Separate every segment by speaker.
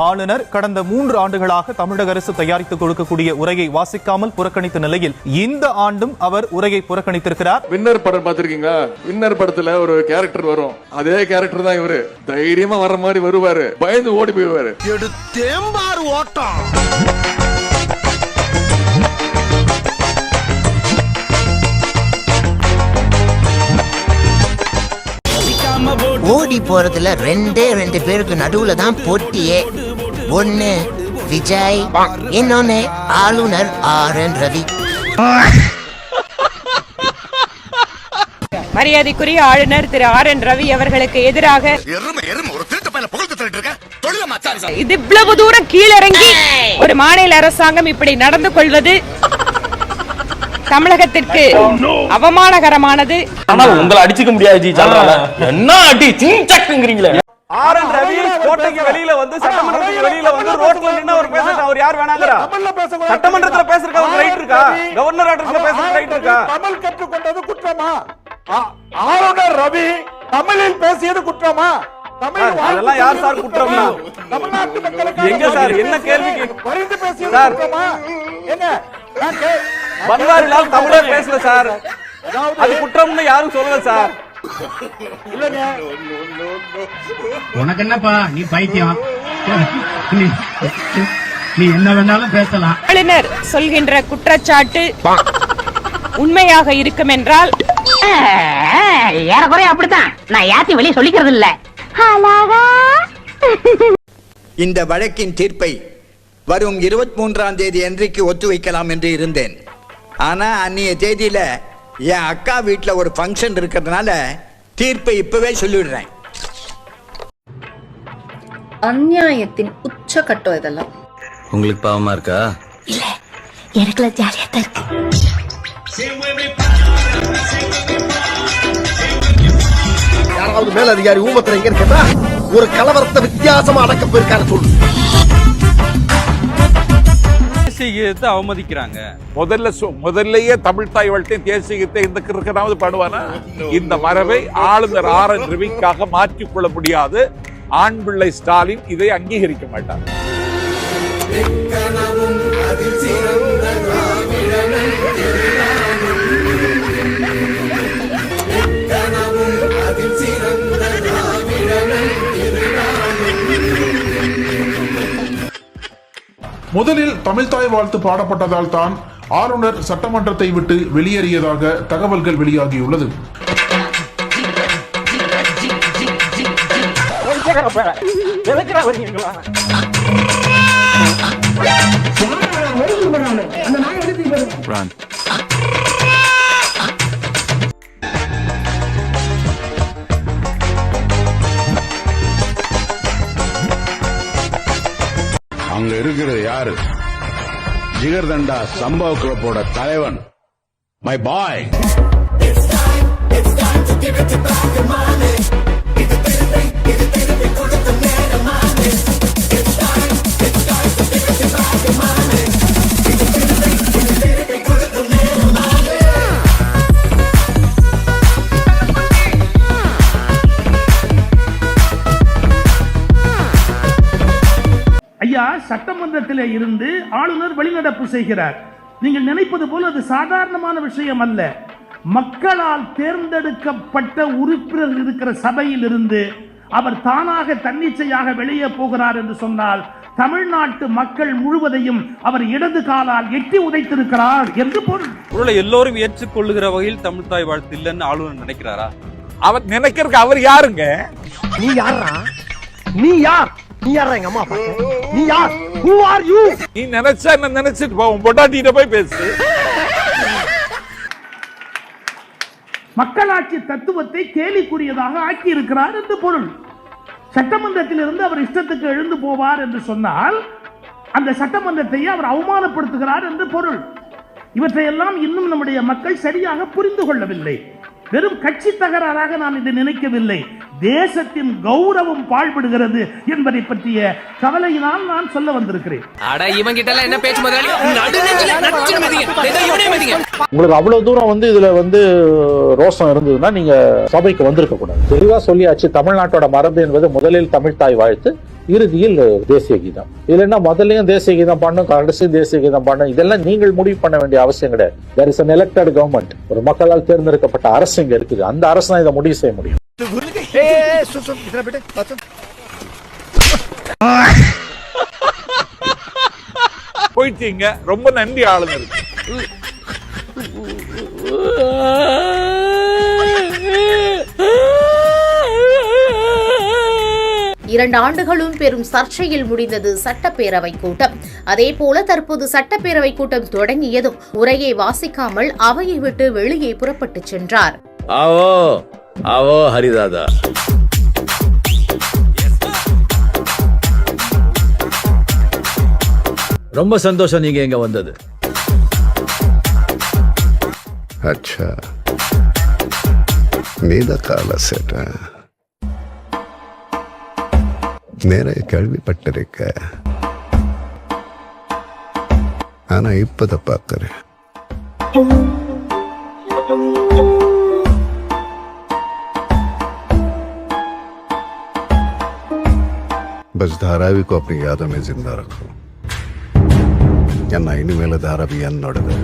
Speaker 1: ஆளுநர் கடந்த 3 ஆண்டுகளாக தமிழக அரசு தயாரித்து கொடுக்கக்கூடிய உரையை வாசிக்காமல் புறக்கணித்த நிலையில் இந்த ஆண்டும் அவர் உரையை புறக்கணித்திருக்கிறார்.
Speaker 2: வின்னர் படம் பார்த்திருக்கீங்களா? வின்னர் படத்துல ஒரு கேரக்டர் வரும், அதே கேரக்டர் தான் இவரு. தைரியமா வர்ற மாதிரி வருவாரு, பயந்து ஓடி போயிடுவாரு.
Speaker 3: எடுத்தேம்பார் ஓட்டம்.
Speaker 4: ஓடி போறதுல 2 பேருக்கு நடுவுல தான் போட்டியே. ஒன்னு விஜய், இன்னொன்னு ஆளுநர் RN ரவி.
Speaker 5: மரியாதைக்குரிய ஆளுநர் திரு RN ரவி அவர்களுக்கு எதிராக இது இவ்வளவு தூரம் கீழிறங்கி ஒரு மாநில அரசாங்கம் இப்படி நடந்து கொள்வது தமிழகத்திற்கு அவமானகரமானது.
Speaker 6: உங்களை அடிச்சுக்க முடியாது. என்ன அடி சிங்கிறீங்களே.
Speaker 7: RN ரவி கோட்டைக்கு வெளியில வந்து சட்டமன்றத்துக்கு வெளியில வந்து ரோட்ல நின்னு அவர் பேசுறது அவர் யார் வேணாங்கறா? சட்டமன்றத்துல பேசுறதுக்கு அவர் ரைட் இருக்கா? கவர்னர் ஆர்டர்ல பேசுறதுக்கு ரைட் இருக்கா?
Speaker 3: தமிழ் கற்றுக்கொண்டது குற்றமா? ஆளுநர் ரவி தமிழில் பேசியது குற்றமா?
Speaker 7: அதெல்லாம் யார் சார் குற்றம்னா?
Speaker 3: தமிழ்நாட்டு மக்களுக்கு
Speaker 7: எங்க சார் என்ன கேள்விக்கு
Speaker 3: பரிந்து பேசியது குற்றமா? என்ன
Speaker 7: பன்வாரிலால் தமிழே பேசல சார், அது குற்றம்னு யாரும் சொல்லல சார்.
Speaker 8: உனக்கு என்னப்பா, நீ பைத்தியம், நீ என்ன வேணாலும் பேசலாம்.
Speaker 5: ஆளுநர் சொல்கின்ற குற்றச்சாட்டு உண்மையாக இருக்கும் என்றால்
Speaker 9: ஏறக்குறைய அப்படித்தான். நான் யாத்தையும் வெளியே சொல்லிக்கிறது இல்ல.
Speaker 10: இந்த வழக்கின் தீர்ப்பை வரும் 23ஆம் தேதி அன்றைக்கு ஒத்துவைக்கலாம் என்று இருந்தேன். ஆனா அன்னைய தேதியில என் அக்கா வீட்டுல ஒரு ஃபங்க்ஷன் இருக்கிறதுனால தீர்ப்பை இப்பவே சொல்லிடுறேன்.
Speaker 11: அநியாயத்தின் உச்சகட்டம் இதெல்லாம்.
Speaker 6: உங்களுக்கு பாவமா இருக்கா?
Speaker 9: இல்ல, எனக்கு ஜாலியா தான் இருக்கு.
Speaker 3: யாராவது மேல் அதிகாரி ஊமத்துல எங்க இருக்கா? ஒரு கலவரத்தை வித்தியாசமா அடக்க போயிருக்காரு சொல்லு.
Speaker 7: அவமதிக்கிறாங்க.
Speaker 2: முதல்லயே தமிழ் தாய் வாழ்த்தை தேசிய கீதத்தை இந்த கிறுக்கனாவது பாடுவானா? இந்த மரபை ஆளுநர் RN ரவிக்காக மாற்றிக்கொள்ள முடியாது. ஆண் பிள்ளை ஸ்டாலின் இதை அங்கீகரிக்க மாட்டார்.
Speaker 12: முதலில் தமிழ்தாய் வாழ்த்து பாடப்பட்டதால் தான் ஆளுநர் சட்டமன்றத்தை விட்டு வெளியேறியதாக தகவல்கள் வெளியாகியுள்ளது.
Speaker 13: அங்க இருக்கிறது யாரு? ஜிகர்தண்டா சம்பவ குழப்போட தலைவன், மை பாய்.
Speaker 8: ஐயா, சட்டமன்றத்திலே இருந்து ஆளுநர் வெளிநடப்பு செய்கிறார். நீங்கள் நினைப்பது போல அது சாதாரணமான விஷயம் அல்ல. மக்களால் தேர்ந்தெடுக்கப்பட்ட உறுப்பினர் இருக்கிற சபையில் இருந்து அவர் தானாக தன்னிச்சையாக வெளியே போகிறார் என்று சொன்னால் தமிழ்நாட்டு மக்கள் முழுவதையும் அவர் இடது காலால் எட்டி உதைத்திருக்கிறார் என்று பொருள்.
Speaker 7: எல்லோரும் ஏற்றுக்கொள்ளுகிற வகையில் தமிழ் தாய் வாழ்த்து இல்லைன்னு ஆளுநர் நினைக்கிறாரா?
Speaker 2: அவர் நினைக்கிறதுக்கு அவர் யாருங்க?
Speaker 3: நீ யாரா? நீ யார்? நீ யாரா? எங்க அம்மா பாக்க நீ யார்? Who are you?
Speaker 2: நீ நினைச்சா என்ன நினைச்சிட்டு போ, பொட்டாட்டிட்ட போய் பேசு.
Speaker 8: மக்களாட்சி தத்துவத்தை கேலிக்குரியதாக ஆக்கி இருக்கிறார் என்று பொருள். சட்டமன்றத்தில் இருந்து அவர் இஷ்டத்துக்கு எழுந்து போவார் என்று சொன்னால் அந்த சட்டமன்றத்தை அவர் அவமானப்படுத்துகிறார் என்று பொருள். இவற்றையெல்லாம் இன்னும் நம்முடைய மக்கள் சரியாக புரிந்து கொள்ளவில்லை. வெறும் கட்சி தகராறாக நான் இதை நினைக்கவில்லை. தேசத்தின் கௌரவம் பாழ்படுகிறது என்பதை பற்றிய கவலையினால் நான் சொல்ல வந்திருக்கிறேன்.
Speaker 12: உங்களுக்கு அவ்வளவு தூரம் இதுல ரோஷம் இருந்ததுன்னா நீங்க சபைக்கு வந்திருக்க கூடாது. தெளிவா சொல்லியாச்சு, தமிழ்நாட்டோட மரபு என்பது முதலில் தமிழ்தாய் வாழ்த்து,
Speaker 14: இறுதியில் தேசிய கீதம். இல்லைன்னா முதல்லையும் தேசிய கீதம் பண்ணும், கடைசி தேசிய கீதம் பண்ணும். இதெல்லாம் நீங்கள் முடிவு பண்ண வேண்டிய அவசியம் கிடையாது. there is an elected government. ஒரு மக்களால் தேர்ந்தெடுக்கப்பட்ட அரசு இங்க இருக்குது. அந்த அரசு தான் இதை முடிவு செய்ய முடியும்.
Speaker 2: போயிட்டீங்க. ரொம்ப நன்றி ஆளுநர்.
Speaker 15: 2 ஆண்டுகளும் பெரும் சர்ச்சையில் முடிந்தது சட்டப்பேரவை கூட்டம். அதேபோல தற்போது சட்டப்பேரவை கூட்டம் தொடங்கியதும் உரையை வாசிக்காமல் அவையை விட்டு வெளியே புறப்பட்டு சென்றார்.
Speaker 16: ஆவோ ஆவோ ஹரிதாதா, ரொம்ப சந்தோஷம் நீங்க இங்க வந்தது.
Speaker 13: अच्छा நீத கால சேட்ட நிறைய கேள்விப்பட்டிருக்க, ஆனா இப்பத பார்க்கிறேன். बस धारावी को अपनी यादों में जिंदा रखो. என்ன இனிமேல தாராவி என்னோடது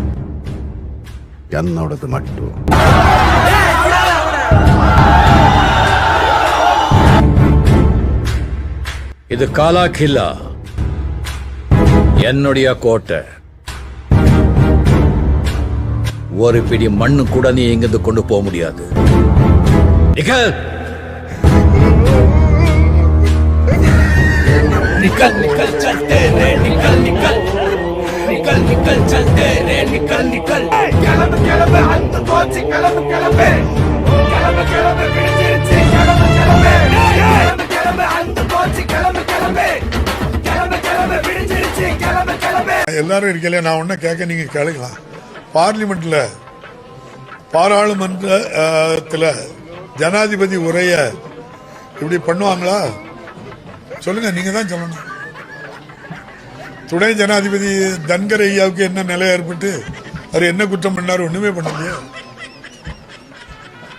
Speaker 13: மட்டும்.
Speaker 16: இது காலா கில்லா, என்னுடைய கோட்டை. ஒரு பிடி மண்ணு கூட நீ இங்கிருந்து கொண்டு போக முடியாது. நிக்கல் निकल निकल चलते रे, निकल निकल निकल निकल चलते रे, निकल निकल किलम किलम अंत कोची किलम किलम किलम किलम बिडिचिरुच्ची किलम किलम किलम किलम अंत कोची किलम किलम किलम किलम बिडिचिरुच्ची किलम किलम.
Speaker 17: எல்லாரும் இருக்கல, நான் ஒண்ணு கேட்க நீங்க கேளுங்களா? பார்லிமெண்ட்ல பாராளுமன்றத்துல ஜனாதிபதி உரைய இப்படி பண்ணுவாங்களா? சொல்லுங்க, நீங்க தான் சொல்லணும். துணை ஜனாதிபதி தன்கர் ஐயாவுக்கு என்ன நிலை ஏற்பட்டு அவர் என்ன குற்றம் பண்ணாரு? ஒண்ணுமே பண்ணலையே.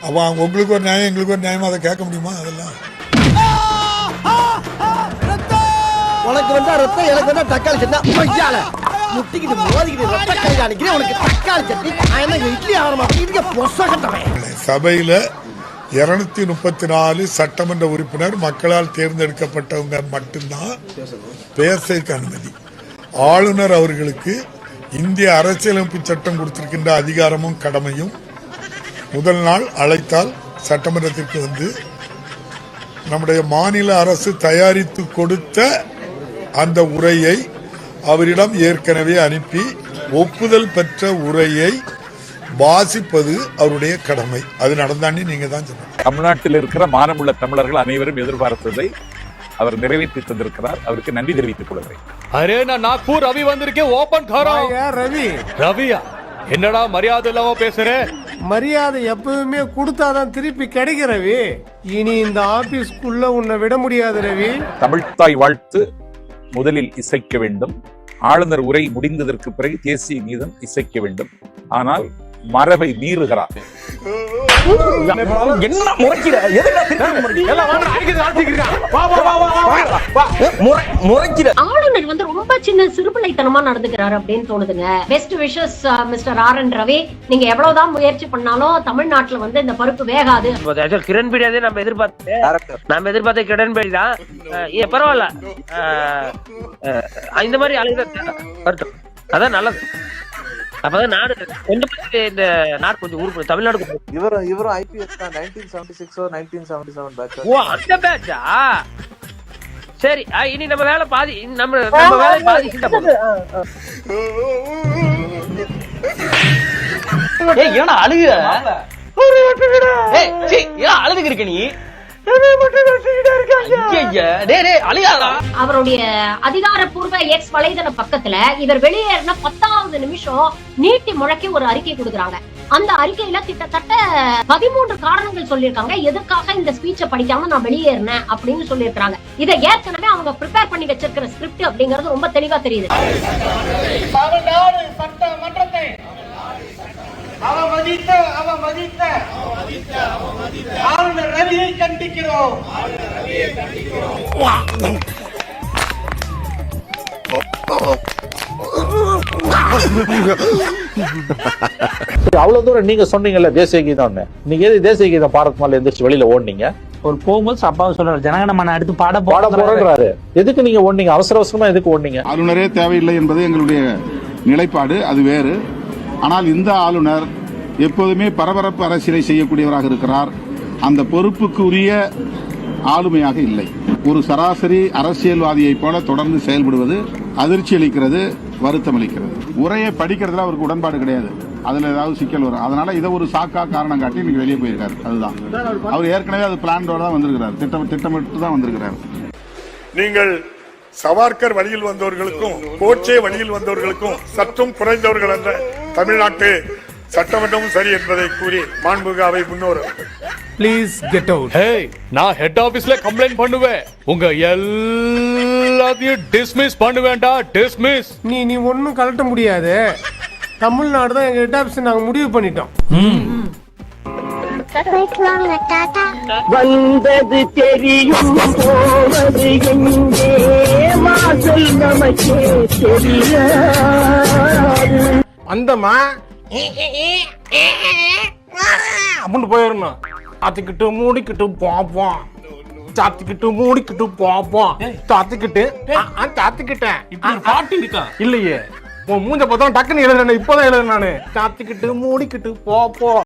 Speaker 17: அப்ப உங்களுக்கு ஒரு நியாயம், எங்களுக்கு ஒரு நியாயமா அதை கேட்க முடியுமா? அதெல்லாம்
Speaker 3: உனக்கு வந்தா ரத்தம், எனக்கு வந்தா தக்காளி சட்னி. முட்டிக்கிட்டு மோதிக்கிட்டு ரத்த கையில அடிக்கிறேன். உனக்கு தக்காளி சட்னி, இட்லி ஆரம்பிச்சு
Speaker 17: சபையில 234 சட்டமன்ற உறுப்பினர் மக்களால் தேர்ந்தெடுக்கப்பட்டவங்க மட்டும்தான் பேசுறதுக்கு அனுமதி. ஆளுநர் அவர்களுக்கு இந்திய அரசியலமைப்பு சட்டம் கொடுத்திருக்கின்ற அதிகாரமும் கடமையும் முதல் நாள் அழைத்தால் சட்டமன்றத்திற்கு வந்து நம்முடைய மாநில அரசு தயாரித்து கொடுத்த அந்த உரையை அவரிடம் ஏற்கனவே அனுப்பி ஒப்புதல் பெற்ற உரையை வாசிப்பது அவருடைய கடமை. அது நடந்தாண்டி நீங்க தான் சொல்லணும்.
Speaker 2: தமிழ்நாட்டில் இருக்கிற மானமுள்ள தமிழர்கள் அனைவரும் எதிர்பார்த்ததை அவர் நிறைவேற்றி தந்திருக்கிறார். அவருக்கு நன்றி தெரிவித்துக் கொள்கிறேன்.
Speaker 6: அரே நான் நாக்பூர் ரவி வந்திருக்கேன். ஓபன் காரோ
Speaker 3: ரவி.
Speaker 6: ரவியா, என்னடா மரியாதை இல்லாம பேசுற?
Speaker 3: மரியாதை எப்பவுமே கொடுத்தாதான் திருப்பி கிடைக்க ரவி. இனி இந்த ஆபீஸ்க்குள்ள உன்னை விட முடியாது ரவி.
Speaker 2: தமிழ்த்தாய் வாழ்த்து முதலில் இசைக்க வேண்டும். ஆளுநர் உரை முடிந்ததற்கு பிறகு தேசிய கீதம் இசைக்க வேண்டும். ஆனால் மரபை மீறுகிறார்.
Speaker 6: என்ன முறைக்கிற?
Speaker 9: ஆளுநர் வந்து ரொம்ப சின்ன சிறுபிள்ளைத்தனமா நடந்துக்கிறாரு அப்படின்னு தோணுதுங்க. Best wishes mister RN Ravi. நீங்க எவ்வளவுதான் முயற்சி பண்ணாலும் தமிழ்நாட்டுல வந்து இந்த பருப்பு வேகாது.
Speaker 18: கிரண் பேடி நம்ம எதிர்பார்த்த கிரண் பேடி தான். பரவாயில்ல, இந்த மாதிரி அழகு அதான் நல்லது. அப்பதான் நாடு கொஞ்சம் இந்த நாடு கொஞ்சம் ஊருக்கு தமிழ்நாடு.
Speaker 7: இவரும் IPS தான் 1976 1977 பேட்ச்.
Speaker 18: ஓ, அந்த பேட்சா? சரி, இனி நம்ம வேலை பாதி, நம்ம வேலை பாதி.
Speaker 6: ஏய், ஏன்னா அழுகுற? அழுதுக்கு இருக்க நீ?
Speaker 9: அவருடைய அதிகாரப்பூர்வ எக்ஸ் வலைதள பக்கத்துல இவர் வெளியேறின 10வது நிமிஷம் நீட்டி முழக்கி ஒரு அறிக்கை கொடுக்கறாங்க. அந்த அறிக்கையில கிட்டத்தட்ட 13 காரணங்கள் சொல்லியிருக்காங்க எதுக்காக இந்த ஸ்பீச்சை படிக்காம நான் வெளியேறினேன் அப்படின்னு சொல்லியிருக்காங்க. இதை ஏற்கனவே அவங்க ப்ரிப்பேர் பண்ணி வச்சிருக்கிற ஸ்கிரிப்ட் அப்படிங்கிறது ரொம்ப தெளிவா தெரியுது.
Speaker 8: சட்டமன்றத்தை அவமதித்த ஆளுநர் ரவியை கண்டிக்கிறோம்.
Speaker 14: அவ்வளவு தூரம் நீங்க சொன்னீங்கல்ல தேசிய கீதம்னு, நீங்க எது தேசிய கீதம் பாடத்து மேல எந்திரிச்சு வெளியில ஓடுனீங்க?
Speaker 6: ஒரு போகும்போது அப்பாவும் சொல்றாரு ஜனகணமன அடுத்து பாட
Speaker 14: போறாரு. எதுக்கு நீங்க ஓடுனீங்க? அவசர அவசரமா எதுக்கு ஓடுனீங்க?
Speaker 12: ஆளுநரே தேவையில்லை என்பது எங்களுடைய நிலைப்பாடு, அது வேறு. ஆனால் இந்த ஆளுநர் எப்போதுமே பரபரப்பு அரசியலை செய்யக்கூடியவராக இருக்கிறார். அந்த பொறுப்புக்கு உரிய ஆளுமையாக இல்லை. ஒரு சராசரி அரசியல்வாதியை போல தொடர்ந்து செயல்படுவது அதிர்ச்சி அளிக்கிறது, வருத்தம் அளிக்கிறது. உரையை படிக்கிறதுல அவருக்கு உடன்பாடு கிடையாது, அதுல ஏதாவது சிக்கல் வரும். அதனால இதை ஒரு சாக்கா காரணம் காட்டி இன்னைக்கு வெளியே போயிருக்காரு. அதுதான் அவர் ஏற்கனவே அது பிளானோட தான் வந்திருக்கிறார், திட்டமிட்டு தான் வந்திருக்கிறார்.
Speaker 17: நீங்கள் சவார்கர் வழியில் வந்தவர்களுக்கும் கோட்சே வழியில் வந்தவர்களுக்கும் சற்றும் குறைந்தவர்கள் என்ற தமிழ்நாட்டு சட்டமன்றமும் சரி என்பதை கூறி மாண்புமிகு அவை முன்னோர்
Speaker 16: ப்ளீஸ் கெட் அவுட். நான் ஹெட் ஆபீஸ்ல கம்ப்ளைண்ட் பண்ணுவேன், உங்க எல்லாத்தையும் டிஸ்மிஸ் பண்ணுவேன்டா, டிஸ்மிஸ்.
Speaker 6: நீ ஒன்னும் கலட்ட முடியாது. தமிழ்நாடு தான் எங்க ஹெட் ஆபீஸ் நாங்க முடிவு பண்ணிட்டோம்.
Speaker 3: வந்தது தெரியும் போவது எங்கே வாசல் நமக்கே தெரியாது.
Speaker 6: அந்தமா அப்படின்னு போயிடணும். சாத்திக்கிட்டு மூடிக்கிட்டு பாப்போம், சாத்திக்கிட்டு மூடிக்கிட்டு பாப்போம், சாத்திக்கிட்டு சாத்திக்கிட்டேன். இப்படி பாட்டு இருக்கா இல்லையே? உன் மூஞ்ச பார்த்தா டக்குன்னு எழுதுறேன், இப்பதான் எழுதுறேன் நானு. சாத்திக்கிட்டு மூடிக்கிட்டு பாப்போம்.